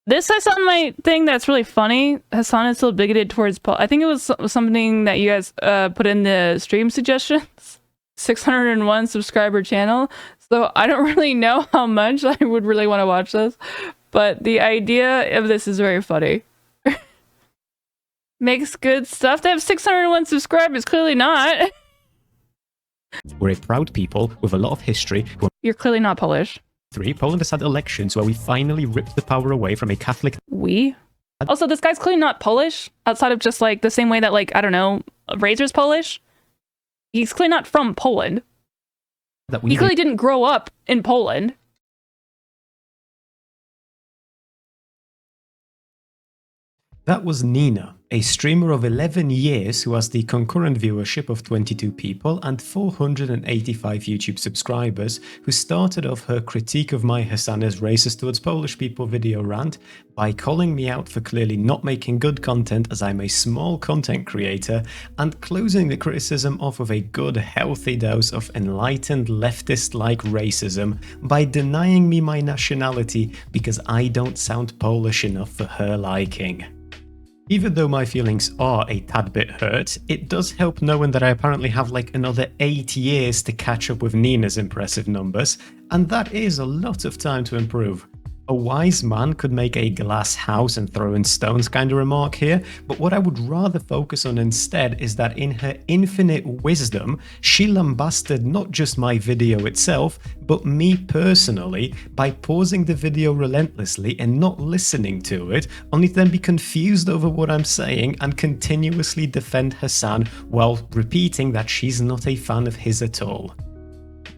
This I saw on my thing that's really funny. Hasan is still bigoted towards Paul. I think it was something that you guys put in the stream suggestions. 601 subscriber channel. So I don't really know how much I would really want to watch this. But the idea of this is very funny. Makes good stuff. They have 601 subscribers. Clearly not. We're a proud people with a lot of history. You're clearly not Polish. Poland has had elections where we finally ripped the power away from a Catholic. Also, this guy's clearly not Polish, outside of just like the same way that, like, I don't know, Razor's Polish. He's clearly not from Poland. He clearly didn't grow up in Poland. That was Neeina, a streamer of 11 years who has the concurrent viewership of 22 people and 485 YouTube subscribers, who started off her critique of my Hasan is racist towards Polish people video rant by calling me out for clearly not making good content as I'm a small content creator, and closing the criticism off with a good healthy dose of enlightened leftist-like racism by denying me my nationality because I don't sound Polish enough for her liking. Even though my feelings are a tad bit hurt, it does help knowing that I apparently have like another 8 years to catch up with Neeina's impressive numbers, and that is a lot of time to improve. A wise man could make a glass house and throw in stones kind of remark here, but what I would rather focus on instead is that in her infinite wisdom, she lambasted not just my video itself, but me personally by pausing the video relentlessly and not listening to it, only to then be confused over what I'm saying and continuously defend Hasan while repeating that she's not a fan of his at all.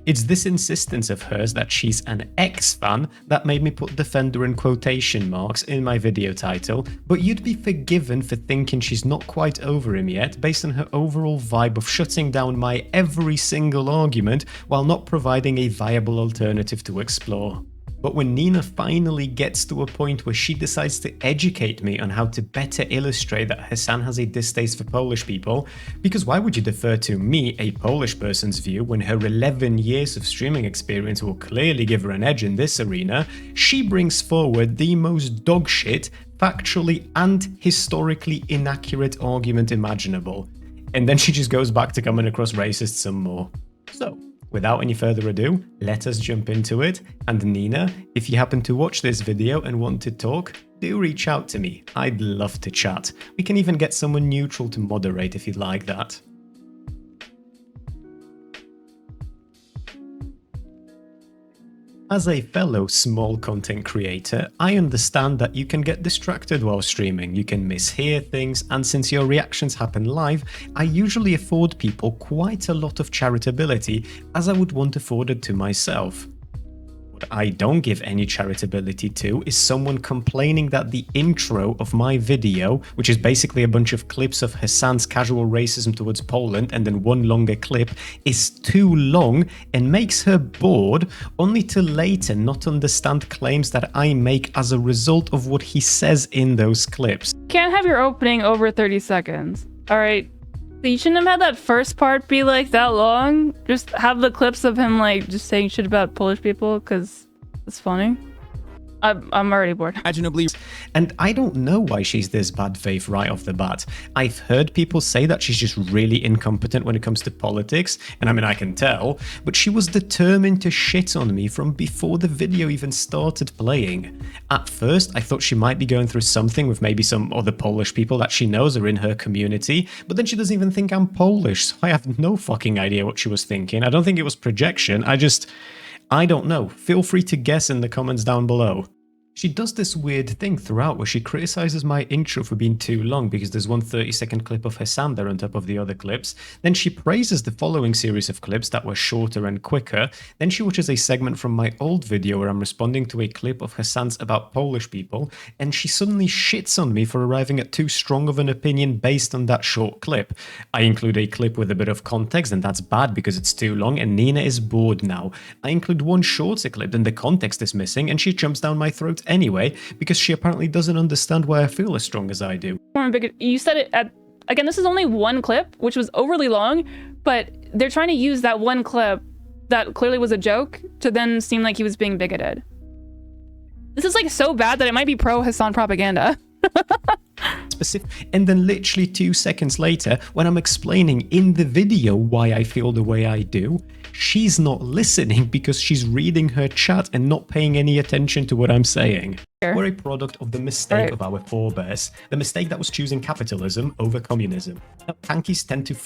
It's this insistence of hers that she's an ex-fan that made me put defender in quotation marks in my video title, but you'd be forgiven for thinking she's not quite over him yet based on her overall vibe of shutting down my every single argument while not providing a viable alternative to explore. But when Neeina finally gets to a point where she decides to educate me on how to better illustrate that Hasan has a distaste for Polish people, because why would you defer to me, a Polish person's view, when her 11 years of streaming experience will clearly give her an edge in this arena, she brings forward the most dogshit, factually and historically inaccurate argument imaginable. And then she just goes back to coming across racist some more. So, without any further ado, let us jump into it, and Neeina, if you happen to watch this video and want to talk, do reach out to me. I'd love to chat. We can even get someone neutral to moderate if you'd like that. As a fellow small content creator, I understand that you can get distracted while streaming, you can mishear things, and since your reactions happen live, I usually afford people quite a lot of charitability as I would want afforded to myself. What I don't give any charitability to is someone complaining that the intro of my video, which is basically a bunch of clips of Hasan's casual racism towards Poland and then one longer clip, is too long and makes her bored, only to later not understand claims that I make as a result of what he says in those clips. Can't have your opening over 30 seconds. Alright. So you shouldn't have had that first part be like that long. Just have the clips of him like just saying shit about Polish people because it's funny. I'm already bored. Imaginably. And I don't know why she's this bad faith right off the bat. I've heard people say that she's just really incompetent when it comes to politics, and I mean I can tell, but she was determined to shit on me from before the video even started playing. At first I thought she might be going through something with maybe some other Polish people that she knows are in her community, but then she doesn't even think I'm Polish, so I have no fucking idea what she was thinking. I don't think it was projection, I don't know. Feel free to guess in the comments down below. She does this weird thing throughout where she criticizes my intro for being too long because there's one 30-second clip of Hasan there on top of the other clips. Then she praises the following series of clips that were shorter and quicker. Then she watches a segment from my old video where I'm responding to a clip of Hasan's about Polish people, and she suddenly shits on me for arriving at too strong of an opinion based on that short clip. I include a clip with a bit of context, and that's bad because it's too long and Neeina is bored now. I include one shorter clip and the context is missing, and she jumps down my throat anyway, because she apparently doesn't understand why I feel as strong as I do. You said it at, again, this is only one clip, which was overly long, but they're trying to use that one clip that clearly was a joke to then seem like he was being bigoted. This is like so bad that it might be pro-Hasan propaganda. Specific, and then literally 2 seconds later, when I'm explaining in the video why I feel the way I do, she's not listening because she's reading her chat and not paying any attention to what I'm saying. We're a product of the mistake of our forebears, the mistake that was choosing capitalism over communism. Now, tankies tend to...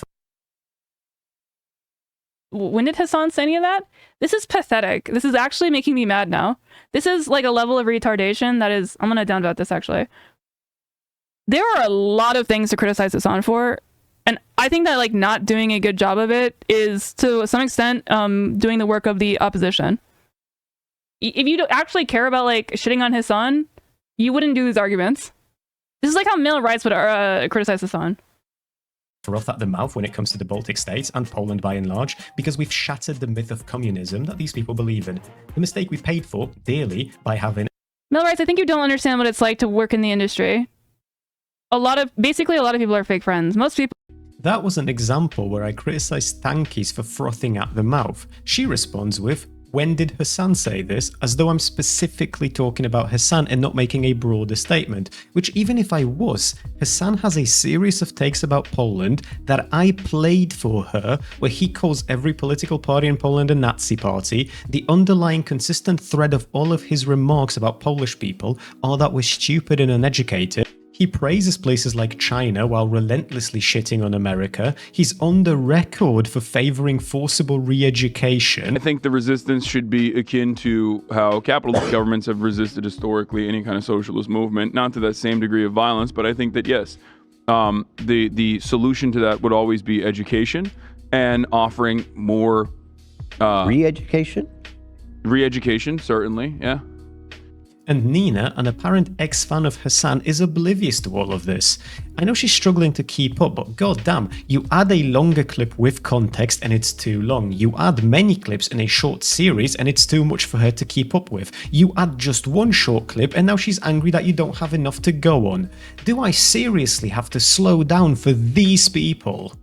When did Hasan say any of that? This is pathetic. This is actually making me mad now. This is like a level of retardation that is... I'm gonna downvote this, actually. There are a lot of things to criticize Hasan for, and I think that like not doing a good job of it is to some extent doing the work of the opposition. If you don't actually care about like shitting on Hasan, you wouldn't do these arguments. This is like how male rights would criticize Hasan. Off at the mouth when it comes to the Baltic states and Poland by and large, because we've shattered the myth of communism that these people believe in. The mistake we paid for dearly by having... Male rights, I think you don't understand what it's like to work in the industry. Basically a lot of people are fake friends. Most people... That was an example where I criticized tankies for frothing at the mouth. She responds with, when did Hasan say this? As though I'm specifically talking about Hasan and not making a broader statement. Which even if I was, Hasan has a series of takes about Poland that I played for her, where he calls every political party in Poland a Nazi party. The underlying consistent thread of all of his remarks about Polish people are that we're stupid and uneducated. He praises places like China while relentlessly shitting on America. He's on the record for favoring forcible re-education. I think the resistance should be akin to how capitalist governments have resisted historically any kind of socialist movement. Not to that same degree of violence, but I think that yes, the solution to that would always be education and offering more... Re-education? Re-education, certainly, yeah. And Neeina, an apparent ex-fan of Hasan, is oblivious to all of this. I know she's struggling to keep up, but goddamn, you add a longer clip with context and it's too long. You add many clips in a short series and it's too much for her to keep up with. You add just one short clip and now she's angry that you don't have enough to go on. Do I seriously have to slow down for these people?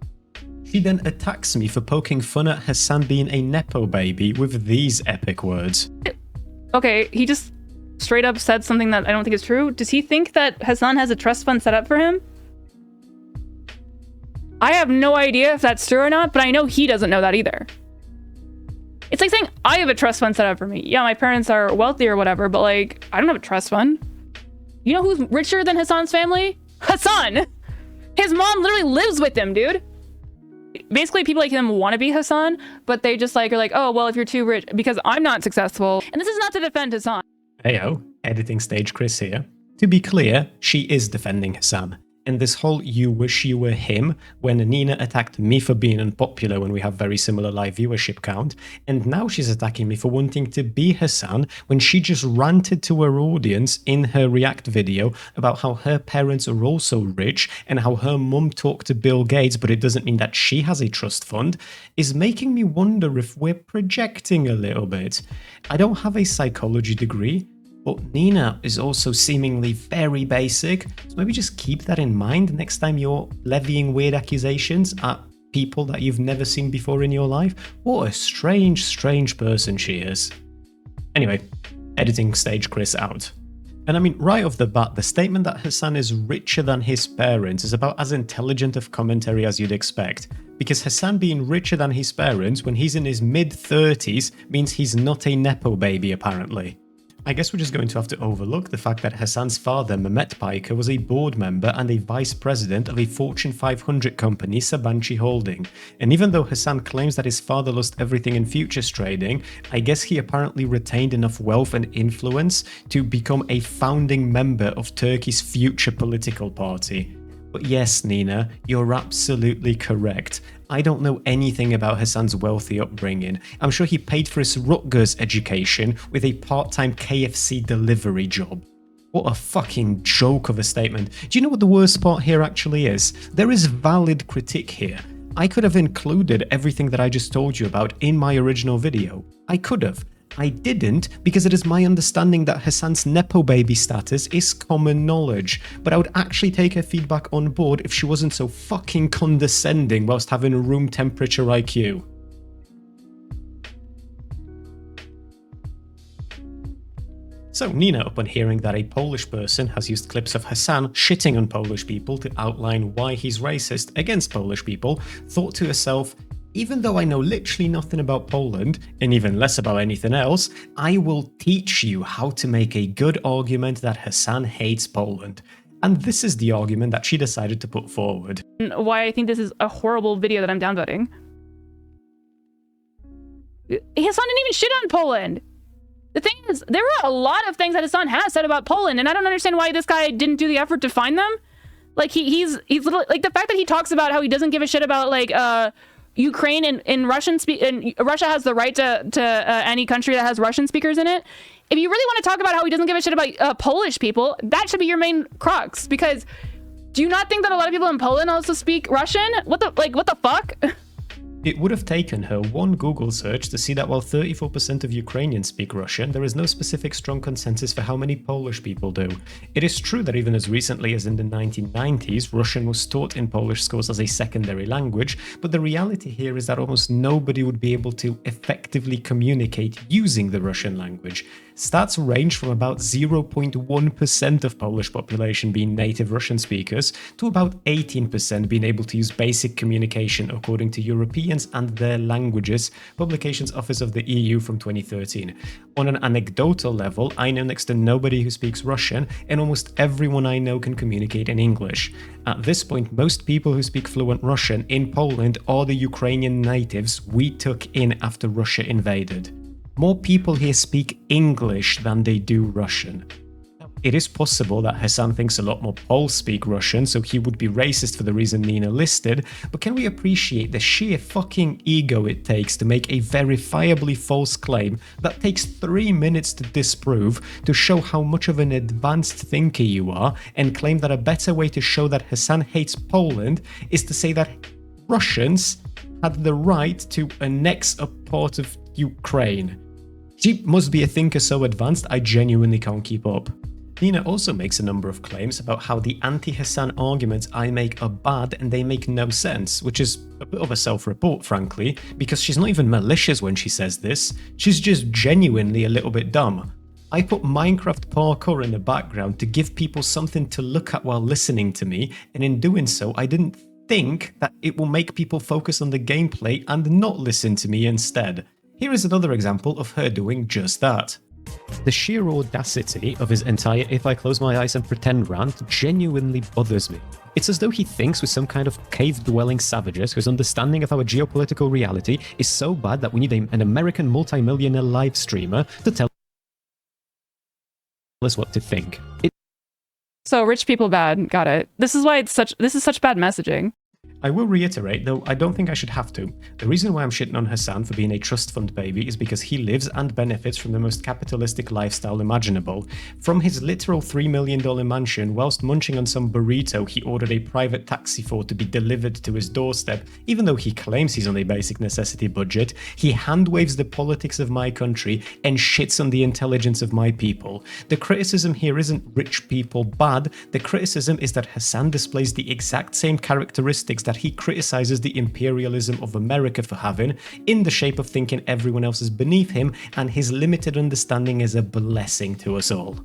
She then attacks me for poking fun at Hasan being a nepo baby with these epic words. Okay, he just straight up said something that I don't think is true. Does he think that Hasan has a trust fund set up for him? I have no idea if that's true or not, but I know he doesn't know that either. It's like saying I have a trust fund set up for me. Yeah, my parents are wealthy or whatever, but like, I don't have a trust fund. You know who's richer than Hasan's family? Hasan! His mom literally lives with him, dude. Basically, people like him want to be Hasan, but they just like are like, oh, well, if you're too rich, because I'm not successful. And this is not to defend Hasan. Heyo, editing stage Chris here. To be clear, she is defending Hasan. And this whole you wish you were him, when Neeina attacked me for being unpopular when we have very similar live viewership count, and now she's attacking me for wanting to be Hasan when she just ranted to her audience in her React video about how her parents are also rich and how her mum talked to Bill Gates, but it doesn't mean that she has a trust fund, is making me wonder if we're projecting a little bit. I don't have a psychology degree, but Neeina is also seemingly very basic, so maybe just keep that in mind next time you're levying weird accusations at people that you've never seen before in your life. What a strange, strange person she is. Anyway, editing stage Chris out. And I mean, right off the bat, the statement that Hasan is richer than his parents is about as intelligent of commentary as you'd expect. Because Hasan being richer than his parents when he's in his mid-30s means he's not a nepo baby, apparently. I guess we're just going to have to overlook the fact that Hasan's father, Mehmet Piker, was a board member and a vice president of a Fortune 500 company, Sabancı Holding. And even though Hasan claims that his father lost everything in futures trading, I guess he apparently retained enough wealth and influence to become a founding member of Turkey's future political party. But yes, Neeina, you're absolutely correct. I don't know anything about Hasan's wealthy upbringing. I'm sure he paid for his Rutgers education with a part-time KFC delivery job. What a fucking joke of a statement. Do you know what the worst part here actually is? There is valid critique here. I could have included everything that I just told you about in my original video. I could have. I didn't because it is my understanding that Hasan's nepo baby status is common knowledge, but I would actually take her feedback on board if she wasn't so fucking condescending whilst having a room temperature IQ. So Neeina, upon hearing that a Polish person has used clips of Hasan shitting on Polish people to outline why he's racist against Polish people, thought to herself, even though I know literally nothing about Poland, and even less about anything else, I will teach you how to make a good argument that Hasan hates Poland. And this is the argument that she decided to put forward. Why I think this is a horrible video that I'm downvoting. Hasan didn't even shit on Poland. The thing is, there are a lot of things that Hasan has said about Poland, and I don't understand why this guy didn't do the effort to find them. Like he's literally, like, the fact that he talks about how he doesn't give a shit about like Ukraine and Russia has the right to any country that has Russian speakers in it. If you really want to talk about how he doesn't give a shit about Polish people, that should be your main crux. Because do you not think that a lot of people in Poland also speak Russian? What the fuck? It would have taken her one Google search to see that while 34% of Ukrainians speak Russian, there is no specific strong consensus for how many Polish people do. It is true that even as recently as in the 1990s, Russian was taught in Polish schools as a secondary language, but the reality here is that almost nobody would be able to effectively communicate using the Russian language. Stats range from about 0.1% of Polish population being native Russian speakers to about 18% being able to use basic communication according to Europeans and their languages, Publications Office of the EU from 2013. On an anecdotal level, I know next to nobody who speaks Russian, and almost everyone I know can communicate in English. At this point, most people who speak fluent Russian in Poland are the Ukrainian natives we took in after Russia invaded. More people here speak English than they do Russian. It is possible that Hasan thinks a lot more Poles speak Russian, so he would be racist for the reason Neeina listed, but can we appreciate the sheer fucking ego it takes to make a verifiably false claim that takes 3 minutes to disprove, to show how much of an advanced thinker you are, and claim that a better way to show that Hasan hates Poland is to say that Russians had the right to annex a part of Ukraine? She must be a thinker so advanced I genuinely can't keep up. Neeina also makes a number of claims about how the anti-Hasan arguments I make are bad and they make no sense, which is a bit of a self-report, frankly, because she's not even malicious when she says this, she's just genuinely a little bit dumb. I put Minecraft parkour in the background to give people something to look at while listening to me, and in doing so I didn't think that it will make people focus on the gameplay and not listen to me instead. Here is another example of her doing just that. The sheer audacity of his entire "if I close my eyes and pretend" rant genuinely bothers me. It's as though he thinks we're some kind of cave-dwelling savages whose understanding of our geopolitical reality is so bad that we need an American multi-millionaire live streamer to tell us what to think. So rich people bad, got it. This is why this is such bad messaging. I will reiterate, though I don't think I should have to. The reason why I'm shitting on Hasan for being a trust fund baby is because he lives and benefits from the most capitalistic lifestyle imaginable. From his literal $3 million mansion, whilst munching on some burrito he ordered a private taxi for to be delivered to his doorstep, even though he claims he's on a basic necessity budget, he handwaves the politics of my country and shits on the intelligence of my people. The criticism here isn't rich people bad, the criticism is that Hasan displays the exact same characteristics that he criticizes the imperialism of America for having, in the shape of thinking everyone else is beneath him, and his limited understanding is a blessing to us all.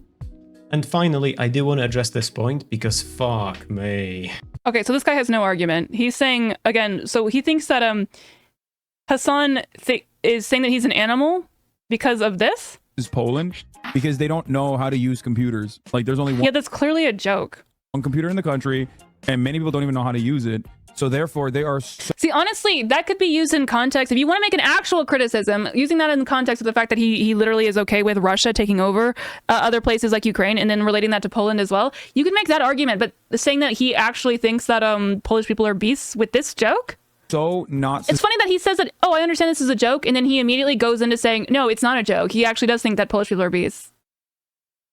And finally, I do want to address this point because fuck me. Okay, so this guy has no argument. He's saying, again, so he thinks that Hasan is saying that he's an animal because of this? Is Poland because they don't know how to use computers. Like there's only one, Yeah, that's clearly a joke. one computer in the country and many people don't even know how to use it. So therefore they are See, honestly, that could be used in context. If you want to make an actual criticism, using that in context of the fact that he literally is okay with Russia taking over other places like Ukraine and then relating that to Poland as well, you can make that argument. But saying that he actually thinks that Polish people are beasts with this joke? so not... It's funny that he says that, oh, I understand this is a joke, and then he immediately goes into saying, no, it's not a joke. He actually does think that Polish people are beasts.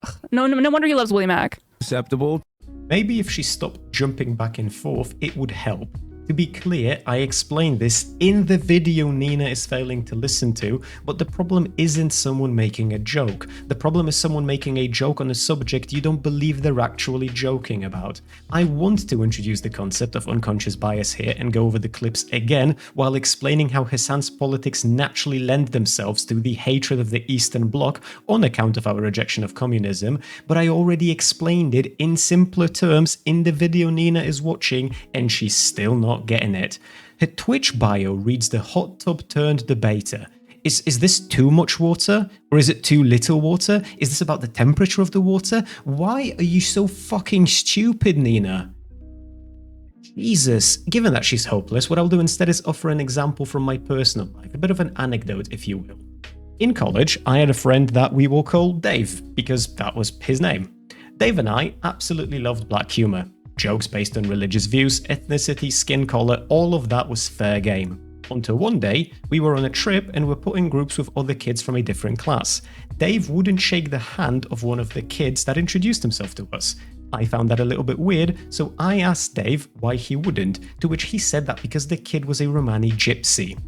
Ugh, no wonder he loves Willie Mac. Susceptible. Maybe if she stopped jumping back and forth, it would help. To be clear, I explained this in the video Neeina is failing to listen to, but the problem isn't someone making a joke. The problem is someone making a joke on a subject you don't believe they're actually joking about. I want to introduce the concept of unconscious bias here and go over the clips again while explaining how Hasan's politics naturally lend themselves to the hatred of the Eastern Bloc on account of our rejection of communism, but I already explained it in simpler terms in the video Neeina is watching and she's still not getting it. Her Twitch bio reads the hot tub turned debater. Is this too much water? Or is it too little water? Is this about the temperature of the water? Why are you so fucking stupid, Neeina? Jesus, given that she's hopeless, what I'll do instead is offer an example from my personal life, a bit of an anecdote if you will. In college, I had a friend that we will call Dave, because that was his name. Dave and I absolutely loved black humour. Jokes based on religious views, ethnicity, skin colour, all of that was fair game. Until one day, we were on a trip and were put in groups with other kids from a different class. Dave wouldn't shake the hand of one of the kids that introduced himself to us. I found that a little bit weird, so I asked Dave why he wouldn't, to which he said that because the kid was a Romani gypsy.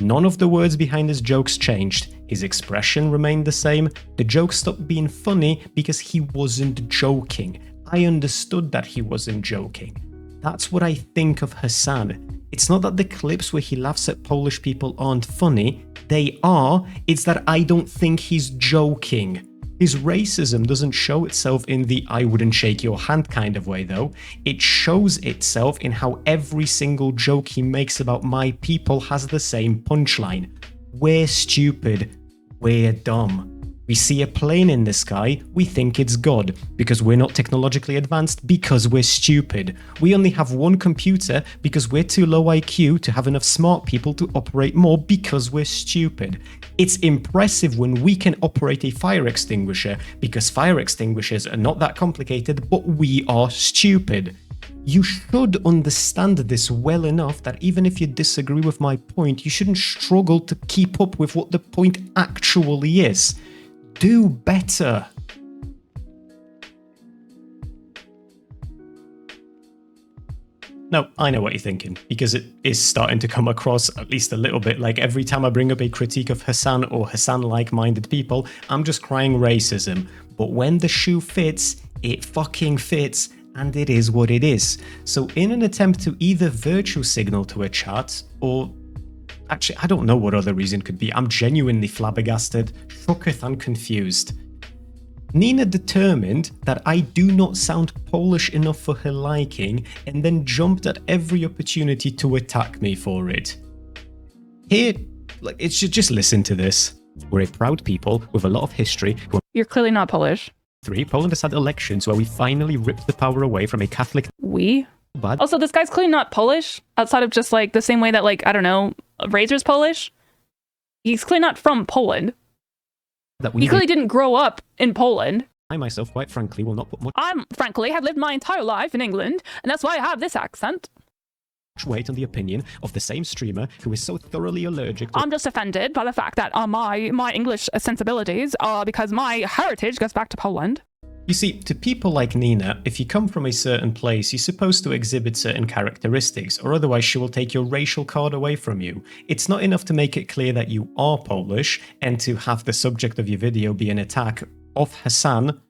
None of the words behind his jokes changed. His expression remained the same. The joke stopped being funny because he wasn't joking. I understood that he wasn't joking. That's what I think of Hasan. It's not that the clips where he laughs at Polish people aren't funny. They are. It's that I don't think he's joking. His racism doesn't show itself in the I wouldn't shake your hand kind of way though. It shows itself in how every single joke he makes about my people has the same punchline. We're stupid. We're dumb. We see a plane in the sky, we think it's God, because we're not technologically advanced, because we're stupid. We only have one computer because we're too low IQ to have enough smart people to operate more because we're stupid. It's impressive when we can operate a fire extinguisher because fire extinguishers are not that complicated, but we are stupid. You should understand this well enough that even if you disagree with my point, you shouldn't struggle to keep up with what the point actually is. Do better. No, I know what you're thinking, because it is starting to come across at least a little bit like every time I bring up a critique of Hasan or Hasan-like-minded people, I'm just crying racism. But when the shoe fits, it fucking fits, and it is what it is. So in an attempt to either virtue signal to a chat, or actually, I don't know what other reason could be. I'm genuinely flabbergasted, shooketh and confused. Neeina determined that I do not sound Polish enough for her liking and then jumped at every opportunity to attack me for it. Here, it should just listen to this. We're a proud people with a lot of history. You're clearly not Polish. 3. Poland has had elections where we finally ripped the power away from a Catholic... We? Bad. Also, this guy's clearly not Polish, outside of just like the same way that, like, I don't know, Razor's Polish. He's clearly not from Poland. He clearly didn't grow up in Poland. I myself, quite frankly, will not put much frankly, have lived my entire life in England, and that's why I have this accent. weight on the opinion of the same streamer who is so thoroughly allergic to... I'm just offended by the fact that my English sensibilities are because my heritage goes back to Poland. You see, to people like Neeina, if you come from a certain place, you're supposed to exhibit certain characteristics, or otherwise she will take your racial card away from you. It's not enough to make it clear that you are Polish, and to have the subject of your video be an attack of Hasan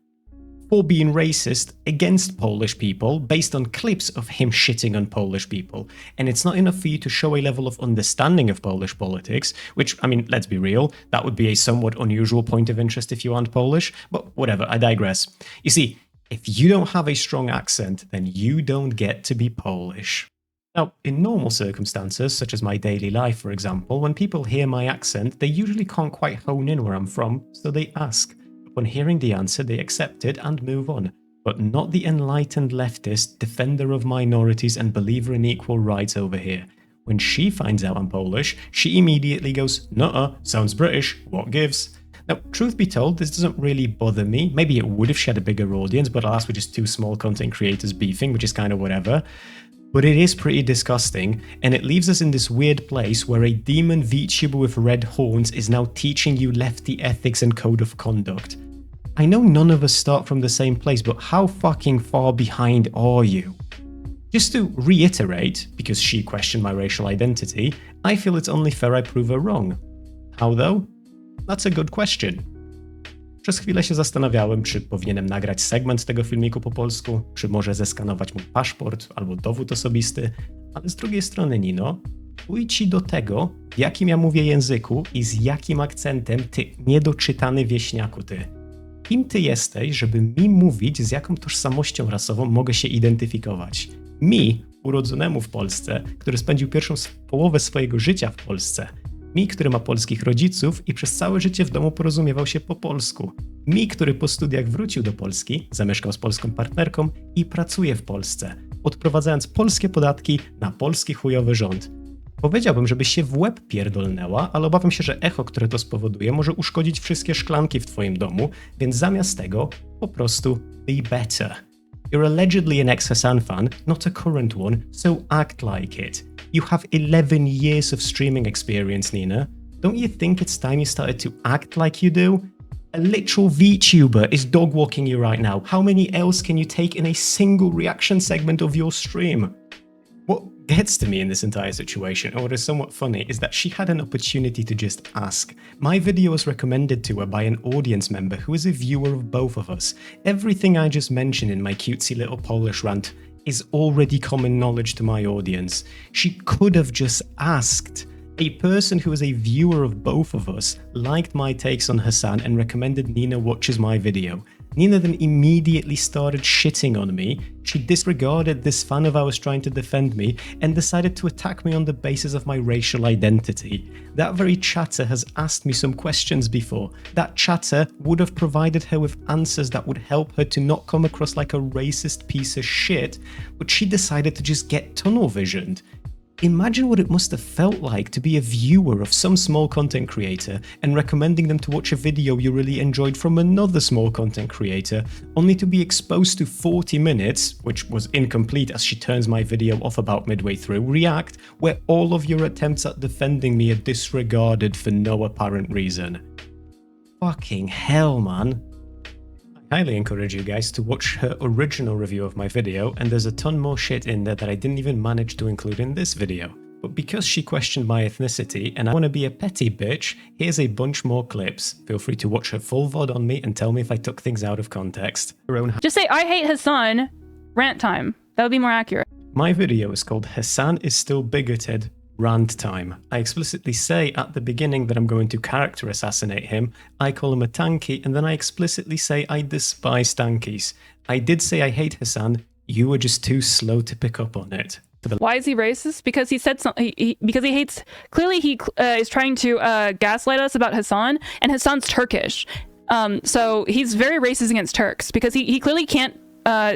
for being racist against Polish people based on clips of him shitting on Polish people. And it's not enough for you to show a level of understanding of Polish politics, which, I mean, let's be real, that would be a somewhat unusual point of interest if you aren't Polish, but whatever, I digress. You see, if you don't have a strong accent, then you don't get to be Polish. Now, in normal circumstances, such as my daily life, for example, when people hear my accent, they usually can't quite hone in where I'm from, so they ask. Upon hearing the answer, they accept it and move on. But not the enlightened leftist, defender of minorities and believer in equal rights over here. When she finds out I'm Polish, she immediately goes, "Nuh-uh, sounds British, what gives?" Now, truth be told, this doesn't really bother me. Maybe it would if she had a bigger audience, but alas, we're just two small content creators beefing, which is kind of whatever. But it is pretty disgusting, and it leaves us in this weird place where a demon VTuber with red horns is now teaching you lefty ethics and code of conduct. I know none of us start from the same place, but how fucking far behind are you? Just to reiterate, because she questioned my racial identity, I feel it's only fair I prove her wrong. How though? That's a good question. Przez chwilę się zastanawiałem, czy powinienem nagrać segment tego filmiku po polsku, czy może zeskanować mój paszport albo dowód osobisty, ale z drugiej strony, Nino, pójdź ci do tego, w jakim ja mówię języku i z jakim akcentem, ty niedoczytany wieśniaku ty. Kim ty jesteś, żeby mi mówić, z jaką tożsamością rasową mogę się identyfikować? Mi, urodzonemu w Polsce, który spędził pierwszą połowę swojego życia w Polsce. Mi, który ma polskich rodziców i przez całe życie w domu porozumiewał się po polsku. Mi, który po studiach wrócił do Polski, zamieszkał z polską partnerką i pracuje w Polsce, odprowadzając polskie podatki na polski chujowy rząd. Powiedziałbym, żebyś się w łeb pierdolnęła, ale obawiam się, że echo, które to spowoduje, może uszkodzić wszystkie szklanki w twoim domu, więc zamiast tego po prostu be better. You're allegedly an ex-Hasan fan, not a current one, so act like it. You have 11 years of streaming experience, Neeina. Don't you think it's time you started to act like you do? A literal VTuber is dog-walking you right now. How many else can you take in a single reaction segment of your stream? What gets to me in this entire situation, or what is somewhat funny, is that she had an opportunity to just ask. My video was recommended to her by an audience member who is a viewer of both of us. Everything I just mentioned in my cutesy little Polish rant is already common knowledge to my audience. She could have just asked. A person who is a viewer of both of us liked my takes on Hasan and recommended Neeina watches my video. Neeina then immediately started shitting on me. She disregarded this fan of ours trying to defend me and decided to attack me on the basis of my racial identity. That very chatter has asked me some questions before. That chatter would have provided her with answers that would help her to not come across like a racist piece of shit, but she decided to just get tunnel visioned. Imagine what it must have felt like to be a viewer of some small content creator and recommending them to watch a video you really enjoyed from another small content creator, only to be exposed to 40 minutes, which was incomplete as she turns my video off about midway through, react, where all of your attempts at defending me are disregarded for no apparent reason. Fucking hell, man. I highly encourage you guys to watch her original review of my video, and there's a ton more shit in there that I didn't even manage to include in this video. But because she questioned my ethnicity and I want to be a petty bitch, here's a bunch more clips. Feel free to watch her full VOD on me and tell me if I took things out of context. Just say, I hate Hasan, rant time. That would be more accurate. My video is called Hasan is Still Bigoted, Rant Time. I explicitly say at the beginning that I'm going to character assassinate him, I call him a tanky, and then I explicitly say I despise tankies. I did say I hate Hasan, you were just too slow to pick up on it. Why is he racist? Because he said something, because he hates, clearly he is trying to gaslight us about Hasan, and Hasan's Turkish. So he's very racist against Turks, because he clearly can't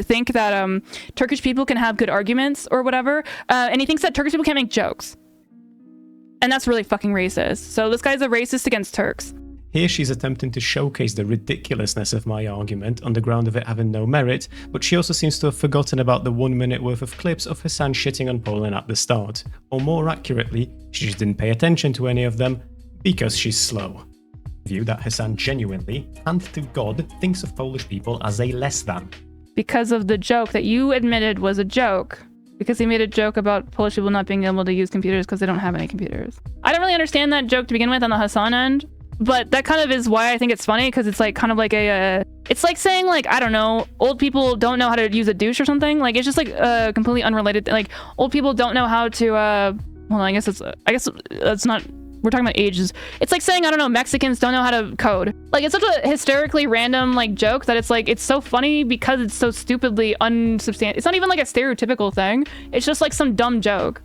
think that Turkish people can have good arguments or whatever, and he thinks that Turkish people can't make jokes. And that's really fucking racist. So this guy's a racist against Turks. Here she's attempting to showcase the ridiculousness of my argument on the ground of it having no merit, but she also seems to have forgotten about the 1 minute worth of clips of Hasan shitting on Poland at the start. Or more accurately, she just didn't pay attention to any of them because she's slow. View that Hasan genuinely, hand to God, thinks of Polish people as a less than. Because of the joke that you admitted was a joke. Because he made a joke about Polish people not being able to use computers because they don't have any computers. I don't really understand that joke to begin with on the Hasan end, but that kind of is why I think it's funny, because it's like kind of like a, it's like saying like, I don't know, old people don't know how to use a douche or something. Like it's just like completely unrelated. Like old people don't know how to, well, I guess it's not, we're talking about ages. It's like saying, I don't know, Mexicans don't know how to code. Like it's such a hysterically random like joke that it's like, it's so funny because it's so stupidly unsubstantiated. It's not even like a stereotypical thing. It's just like some dumb joke.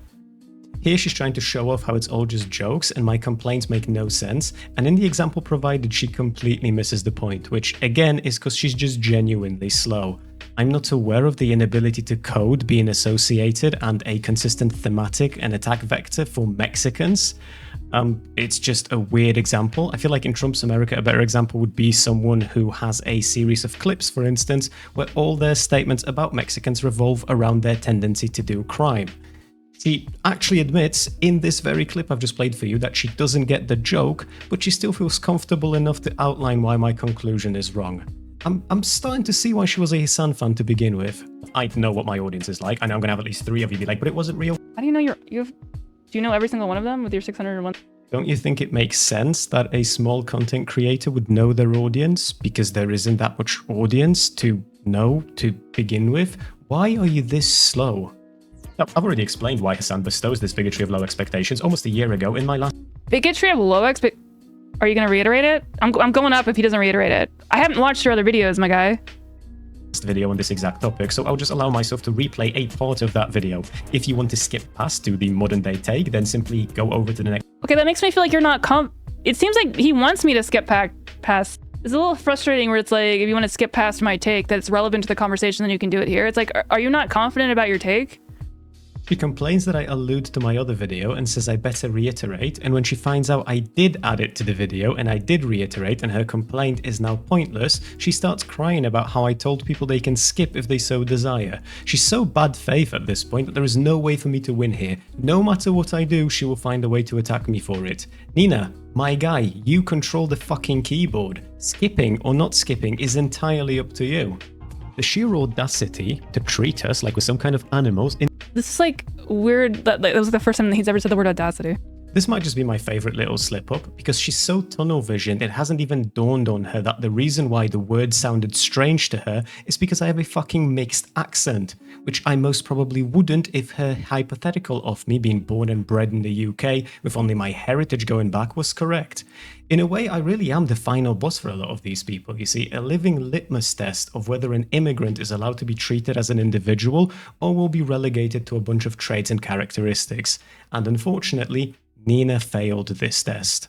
Here she's trying to show off how it's all just jokes and my complaints make no sense, and in the example provided she completely misses the point, which again is because she's just genuinely slow. I'm not aware of the inability to code being associated and a consistent thematic and attack vector for Mexicans. It's just a weird example. I feel like in Trump's America, a better example would be someone who has a series of clips, for instance, where all their statements about Mexicans revolve around their tendency to do crime. She actually admits in this very clip I've just played for you that she doesn't get the joke, but she still feels comfortable enough to outline why my conclusion is wrong. I'm starting to see why she was a Hasan fan to begin with. I know what my audience is like. I know I'm gonna have at least 3 of you be like, but it wasn't real. How do you know do you know every single one of them with your 601? Don't you think it makes sense that a small content creator would know their audience because there isn't that much audience to know to begin with? Why are you this slow? I've already explained why Hasan bestows this bigotry of low expectations almost a year ago in my last Bigotry of low expect. Are you gonna reiterate it? I'm going up if he doesn't reiterate it. I haven't watched your other videos, my guy. video on this exact topic, so I'll just allow myself to replay a part of that video. If you want to skip past to the modern day take, then simply go over to the next. Okay, that makes me feel like you're not it seems like he wants me to skip past. It's a little frustrating where it's like, if you want to skip past my take that's relevant to the conversation, then you can do it here. It's like, are you not confident about your take? She complains that I allude to my other video and says I better reiterate, and when she finds out I did add it to the video and I did reiterate and her complaint is now pointless, she starts crying about how I told people they can skip if they so desire. She's so bad faith at this point that there is no way for me to win here. No matter what I do, she will find a way to attack me for it. Neeina, my guy, you control the fucking keyboard. Skipping or not skipping is entirely up to you. The sheer audacity to treat us like we're some kind of animals. This is like weird. That was the first time that he's ever said the word audacity. This might just be my favorite little slip up because she's so tunnel visioned it hasn't even dawned on her that the reason why the word sounded strange to her is because I have a fucking mixed accent, which I most probably wouldn't if her hypothetical of me being born and bred in the UK with only my heritage going back was correct. In a way, I really am the final boss for a lot of these people, you see, a living litmus test of whether an immigrant is allowed to be treated as an individual or will be relegated to a bunch of traits and characteristics. And unfortunately, Neeina failed this test.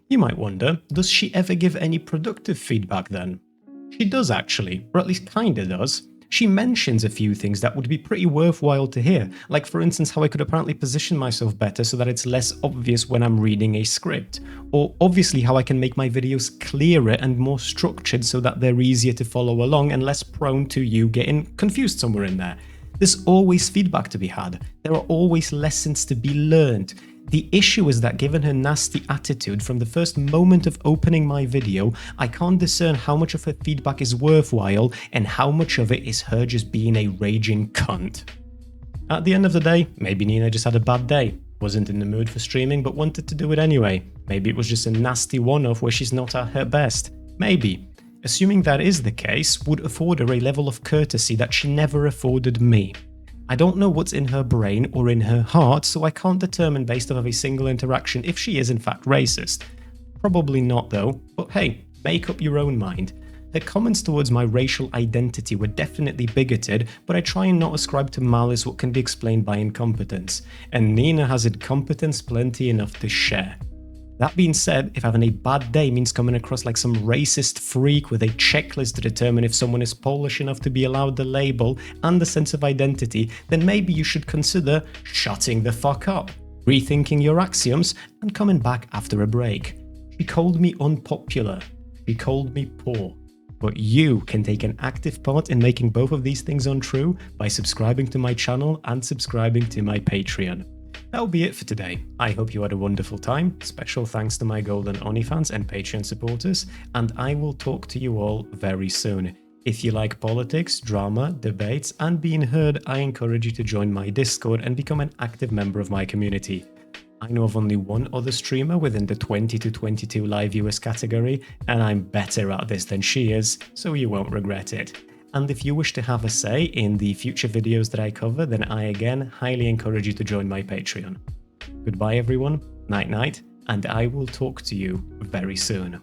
You might wonder, does she ever give any productive feedback then? She does actually, or at least kinda does. She mentions a few things that would be pretty worthwhile to hear, like for instance how I could apparently position myself better so that it's less obvious when I'm reading a script, or obviously how I can make my videos clearer and more structured so that they're easier to follow along and less prone to you getting confused somewhere in there. There's always feedback to be had, there are always lessons to be learned. The issue is that given her nasty attitude from the first moment of opening my video, I can't discern how much of her feedback is worthwhile and how much of it is her just being a raging cunt. At the end of the day, maybe Neeina just had a bad day, wasn't in the mood for streaming but wanted to do it anyway. Maybe it was just a nasty one-off where she's not at her best. Maybe. Assuming that is the case, would afford her a level of courtesy that she never afforded me. I don't know what's in her brain or in her heart, so I can't determine based off of a single interaction if she is in fact racist. Probably not though, but hey, make up your own mind. Her comments towards my racial identity were definitely bigoted, but I try and not ascribe to malice what can be explained by incompetence, and Neeina has incompetence plenty enough to share. That being said, if having a bad day means coming across like some racist freak with a checklist to determine if someone is Polish enough to be allowed the label and the sense of identity, then maybe you should consider shutting the fuck up, rethinking your axioms, and coming back after a break. She called me unpopular. She called me poor. But you can take an active part in making both of these things untrue by subscribing to my channel and subscribing to my Patreon. That'll be it for today. I hope you had a wonderful time. Special thanks to my golden Onifans and Patreon supporters, and I will talk to you all very soon. If you like politics, drama, debates, and being heard, I encourage you to join my Discord and become an active member of my community. I know of only one other streamer within the 20 to 22 live viewers category, and I'm better at this than she is, so you won't regret it. And if you wish to have a say in the future videos that I cover, then I again highly encourage you to join my Patreon. Goodbye everyone, night night, and I will talk to you very soon.